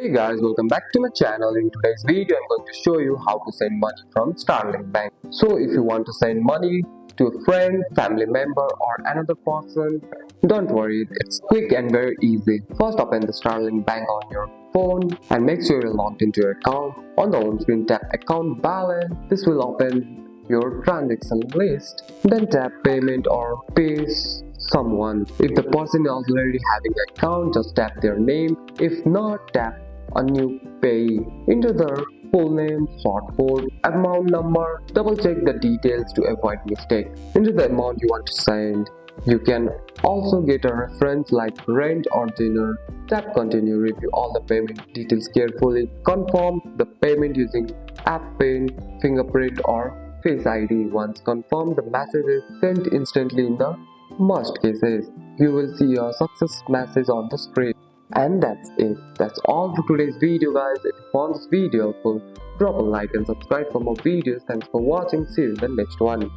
Hey guys, welcome back to my channel. In today's video, I'm going to show you how to send money from Starling Bank. So if you want to send money to a friend, family member or another person, don't worry, it's quick and very easy. First open the Starling Bank on your phone and make sure you're logged into your account. On the home screen, tap account balance. This will open your transaction list. Then tap payment or pay someone. If the person is already having an account, just tap their name. If not, tap a new payee. Enter their full name, sort code, amount number. Double check the details to avoid mistake. Enter the amount you want to send. You can also get a reference like rent or dinner. Tap continue, review all the payment details carefully. Confirm the payment using app pin, fingerprint or face ID. Once confirmed, the message is sent instantly in the most cases. You will see a success message on the screen. And that's it. That's all for today's video guys. If you found this video helpful, drop a like and subscribe for more videos. Thanks for watching. See you in the next one.